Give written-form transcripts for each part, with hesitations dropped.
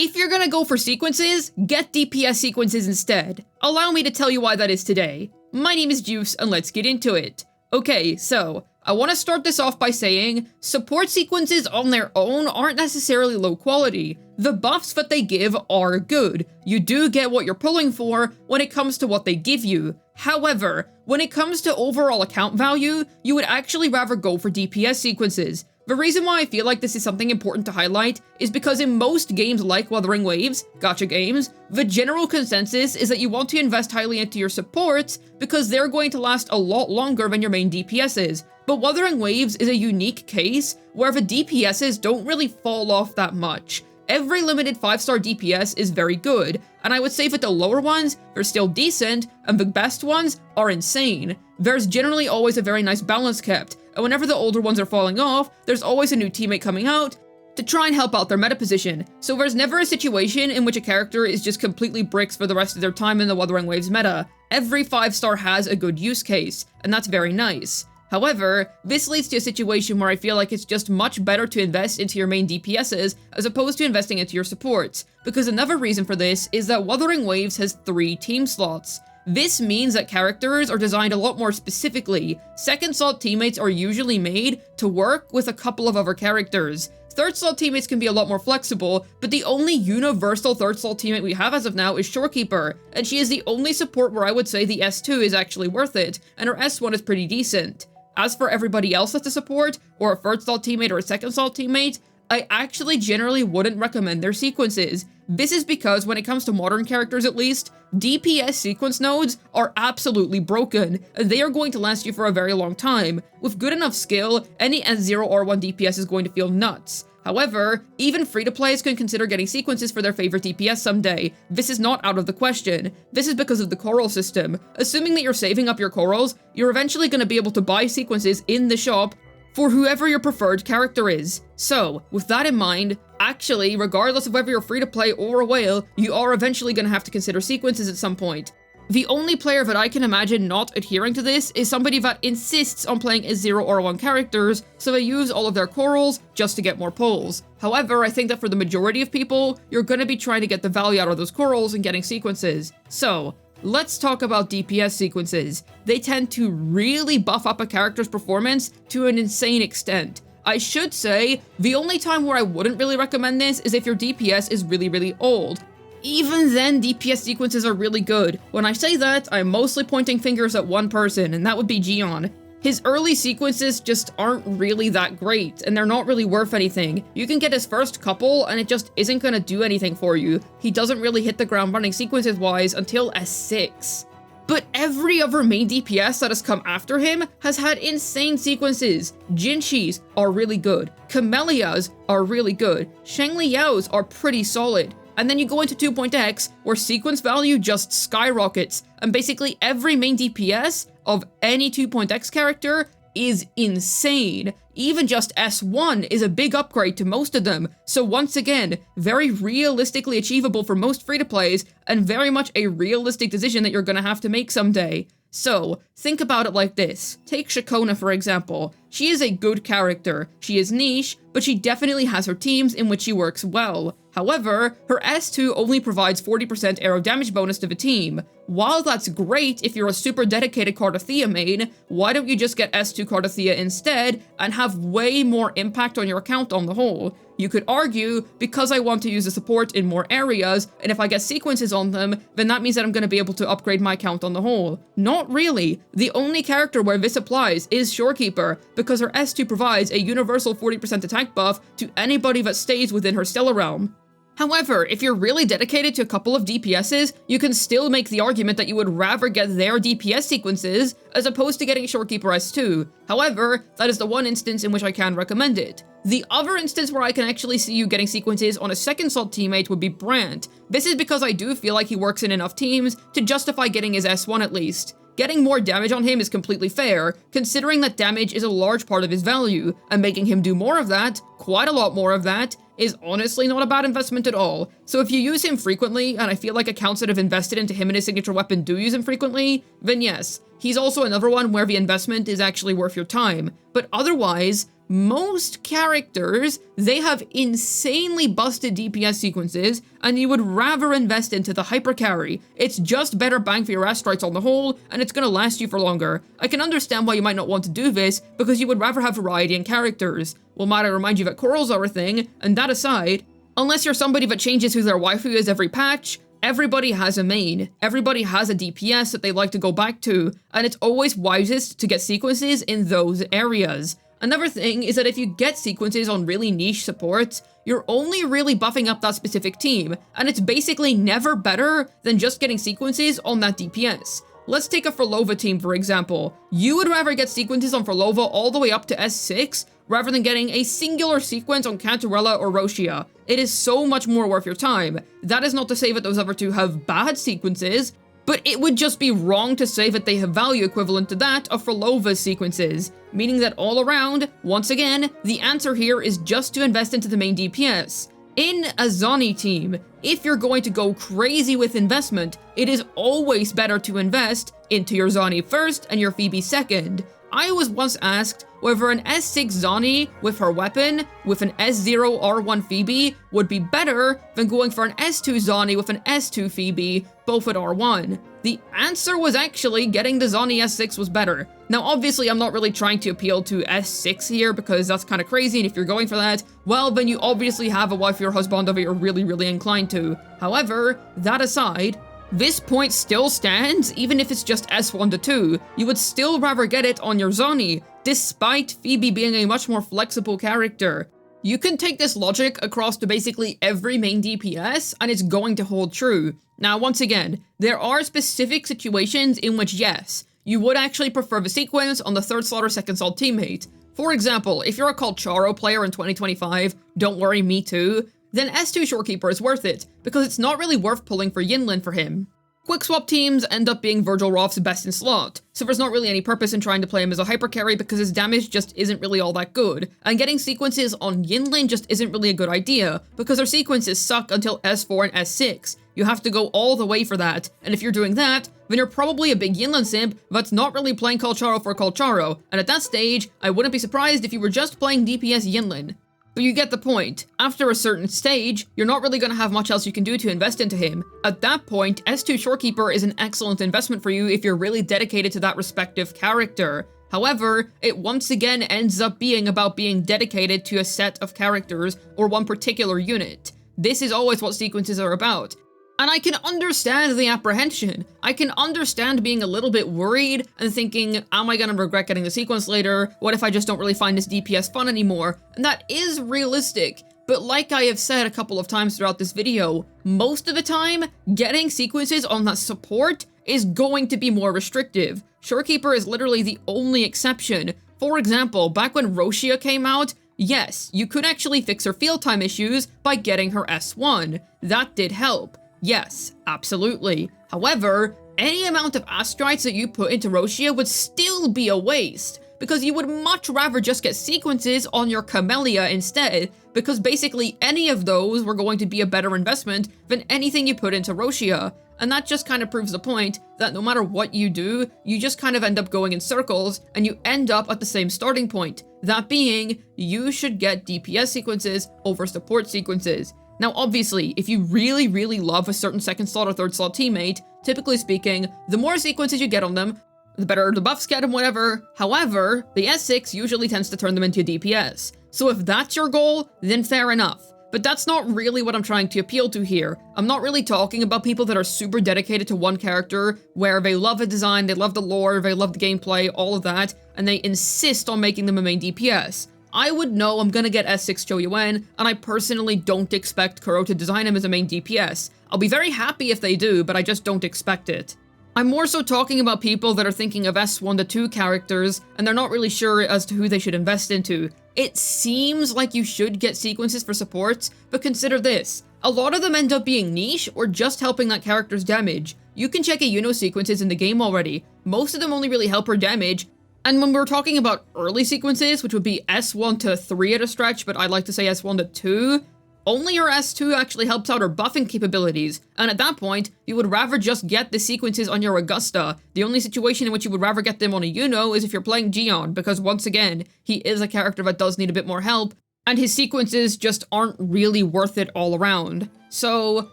If you're gonna go for sequences, get DPS sequences instead. Allow me to tell you why that is today. My name is Juice, and let's get into it. Okay, so, I want to start this off by saying, support sequences on their own aren't necessarily low quality. The buffs that they give are good. You do get what you're pulling for when it comes to what they give you. However, when it comes to overall account value, you would actually rather go for DPS sequences. The reason why I feel like this is something important to highlight is because in most games like Wuthering Waves, gacha games, the general consensus is that you want to invest highly into your supports because they're going to last a lot longer than your main DPSs. But Wuthering Waves is a unique case where the DPSs don't really fall off that much. Every limited 5-star DPS is very good, and I would say that the lower ones, they're still decent, and the best ones are insane. There's generally always a very nice balance kept, and whenever the older ones are falling off, there's always a new teammate coming out to try and help out their meta position. So there's never a situation in which a character is just completely bricks for the rest of their time in the Wuthering Waves meta. Every 5-star has a good use case, and that's very nice. However, this leads to a situation where I feel like it's just much better to invest into your main DPSs as opposed to investing into your supports, because another reason for this is that Wuthering Waves has 3 team slots. This means that characters are designed a lot more specifically. Second slot teammates are usually made to work with a couple of other characters. Third slot teammates can be a lot more flexible, but the only universal third slot teammate we have as of now is Shorekeeper, and she is the only support where I would say the S2 is actually worth it, and her S1 is pretty decent. As for everybody else that's a support, or a third slot teammate or a second slot teammate, I actually generally wouldn't recommend their sequences. This is because when it comes to modern characters at least, DPS sequence nodes are absolutely broken, and they are going to last you for a very long time. With good enough skill, any S0 or 1 DPS is going to feel nuts. However, even free-to-plays can consider getting sequences for their favorite DPS someday. This is not out of the question. This is because of the coral system. Assuming that you're saving up your corals, you're eventually going to be able to buy sequences in the shop for whoever your preferred character is. So, with that in mind, actually, regardless of whether you're free-to-play or a whale, you are eventually going to have to consider sequences at some point. The only player that I can imagine not adhering to this is somebody that insists on playing as 0 or 1 characters, so they use all of their corals just to get more pulls. However, I think that for the majority of people, you're going to be trying to get the value out of those corals and getting sequences. So, let's talk about DPS sequences. They tend to really buff up a character's performance to an insane extent. I should say, the only time where I wouldn't really recommend this is if your DPS is really old. Even then, DPS sequences are really good. When I say that, I'm mostly pointing fingers at one person, and that would be Gion. His early sequences just aren't really that great, and they're not really worth anything. You can get his first couple, and it just isn't gonna do anything for you. He doesn't really hit the ground running sequences-wise until S6. But every other main DPS that has come after him has had insane sequences. Jinxi's are really good. Camellia's are really good. Shangli Yao's are pretty solid. And then you go into 2.x, where sequence value just skyrockets, and basically every main DPS of any 2.x character is insane. Even just S1 is a big upgrade to most of them, so once again, very realistically achievable for most free-to-plays, and very much a realistic decision that you're gonna have to make someday. So, think about it like this. Take Shakona for example. She is a good character. She is niche, but she definitely has her teams in which she works well. However, her S2 only provides 40% arrow damage bonus to the team. While that's great if you're a super dedicated Cardothea main, why don't you just get S2 Cardothea instead and have way more impact on your account on the whole? You could argue, because I want to use the support in more areas, and if I get sequences on them, then that means that I'm going to be able to upgrade my account on the whole. Not really. The only character where this applies is Shorekeeper, because her S2 provides a universal 40% attack buff to anybody that stays within her stellar realm. However, if you're really dedicated to a couple of DPSs, you can still make the argument that you would rather get their DPS sequences as opposed to getting Shorekeeper S2. However, that is the one instance in which I can recommend it. The other instance where I can actually see you getting sequences on a second slot teammate would be Brant. This is because I do feel like he works in enough teams to justify getting his S1 at least. Getting more damage on him is completely fair, considering that damage is a large part of his value, and making him do more of that, quite a lot more of that, is honestly not a bad investment at all. So if you use him frequently, and I feel like accounts that have invested into him and his signature weapon do use him frequently, then yes, he's also another one where the investment is actually worth your time. But otherwise, most characters, they have insanely busted DPS sequences, and you would rather invest into the hyper carry. It's just better bang for your astrites on the whole, and it's gonna last you for longer. I can understand why you might not want to do this, because you would rather have variety in characters. Well, might I remind you that corals are a thing, and that aside, unless you're somebody that changes who their waifu is every patch, everybody has a main. Everybody has a DPS that they like to go back to, and it's always wisest to get sequences in those areas. Another thing is that if you get sequences on really niche supports, you're only really buffing up that specific team, and it's basically never better than just getting sequences on that DPS. Let's take a Furlova team, for example. You would rather get sequences on Furlova all the way up to S6, rather than getting a singular sequence on Cantarella or Roshia. It is so much more worth your time. That is not to say that those other two have bad sequences, but it would just be wrong to say that they have value equivalent to that of Furlova's sequences, meaning that all around, once again, the answer here is just to invest into the main DPS. In a Zani team, if you're going to go crazy with investment, it is always better to invest into your Zani first and your Phoebe second. I was once asked whether an S6 Zani with her weapon with an S0 R1 Phoebe would be better than going for an S2 Zani with an S2 Phoebe, both at R1. The answer was actually getting the Zani S6 was better. Now obviously I'm not really trying to appeal to S6 here because that's kind of crazy, and if you're going for that, well then you obviously have a wife or husband that you're really inclined to. However, that aside, this point still stands even if it's just S1 to 2. You would still rather get it on your Zani, despite Phoebe being a much more flexible character. You can take this logic across to basically every main DPS, and it's going to hold true. Now once again, there are specific situations in which yes, you would actually prefer the sequence on the third slot or second slot teammate. For example, if you're a Colcharo player in 2025, don't worry, me too, then S2 Shorekeeper is worth it, because it's not really worth pulling for Yinlin for him. Quick swap teams end up being Virgil Roth's best in slot, so there's not really any purpose in trying to play him as a hyper carry because his damage just isn't really all that good, and getting sequences on Yinlin just isn't really a good idea, because their sequences suck until S4 and S6. You have to go all the way for that, and if you're doing that, then you're probably a big Yinlin simp that's not really playing Colcharo for Colcharo, and at that stage, I wouldn't be surprised if you were just playing DPS Yinlin. But you get the point. After a certain stage, you're not really going to have much else you can do to invest into him. At that point, S2 Shorekeeper is an excellent investment for you if you're really dedicated to that respective character. However, it once again ends up being about being dedicated to a set of characters or one particular unit. This is always what sequences are about. And I can understand the apprehension. I can understand being a little bit worried and thinking, am I gonna regret getting the sequence later? What if I just don't really find this DPS fun anymore? And that is realistic. But like I have said a couple of times throughout this video, most of the time, getting sequences on that support is going to be more restrictive. Shorekeeper is literally the only exception. For example, back when Roshia came out, yes, you could actually fix her field time issues by getting her S1. That did help. Yes, absolutely. However, any amount of astrites that you put into Roshia would still be a waste, because you would much rather just get sequences on your Camellia instead, because basically any of those were going to be a better investment than anything you put into Roshia. And that just kind of proves the point that no matter what you do, you just kind of end up going in circles, and you end up at the same starting point. That being, you should get DPS sequences over support sequences. Now obviously, if you really love a certain second slot or third slot teammate, typically speaking, the more sequences you get on them, the better the buffs get and whatever. However, the S6 usually tends to turn them into DPS. So if that's your goal, then fair enough. But that's not really what I'm trying to appeal to here. I'm not really talking about people that are super dedicated to one character, where they love the design, they love the lore, they love the gameplay, all of that, and they insist on making them a main DPS. I would know I'm gonna get S6 Choyuan, and I personally don't expect Kuro to design him as a main DPS. I'll be very happy if they do, but I just don't expect it. I'm more so talking about people that are thinking of S1 to 2 characters, and they're not really sure as to who they should invest into. It seems like you should get sequences for supports, but consider this. A lot of them end up being niche or just helping that character's damage. You can check a Yuno sequences in the game already. Most of them only really help her damage. And when we're talking about early sequences, which would be S1 to 3 at a stretch, but I'd like to say S1 to 2, only your S2 actually helps out her buffing capabilities, and at that point, you would rather just get the sequences on your Augusta. The only situation in which you would rather get them on a Yuno is if you're playing Gion, because once again, he is a character that does need a bit more help, and his sequences just aren't really worth it all around. So,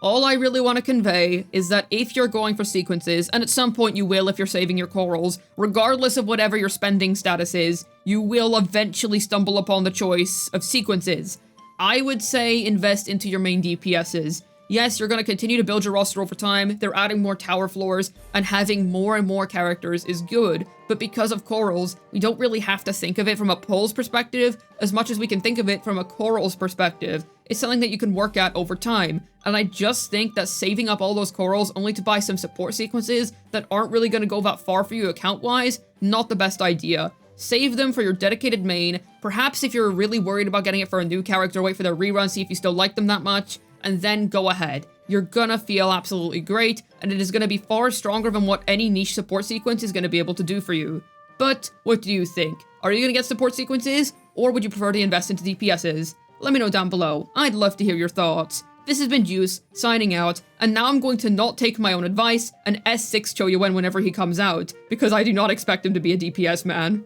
all I really want to convey is that if you're going for sequences, and at some point you will if you're saving your corals, regardless of whatever your spending status is, you will eventually stumble upon the choice of sequences. I would say invest into your main DPSs. Yes, you're going to continue to build your roster over time, they're adding more tower floors, and having more and more characters is good, but because of corals, we don't really have to think of it from a polls perspective as much as we can think of it from a corals perspective. It's something that you can work at over time, and I just think that saving up all those corals only to buy some support sequences that aren't really going to go that far for you account-wise, not the best idea. Save them for your dedicated main, perhaps if you're really worried about getting it for a new character, wait for their rerun, see if you still like them that much, and then go ahead. You're gonna feel absolutely great, and it is gonna be far stronger than what any niche support sequence is gonna be able to do for you. But what do you think? Are you gonna get support sequences, or would you prefer to invest into DPSs? Let me know down below. I'd love to hear your thoughts. This has been Juice, signing out, and now I'm going to not take my own advice and S6 Choyuwen whenever he comes out, because I do not expect him to be a DPS man.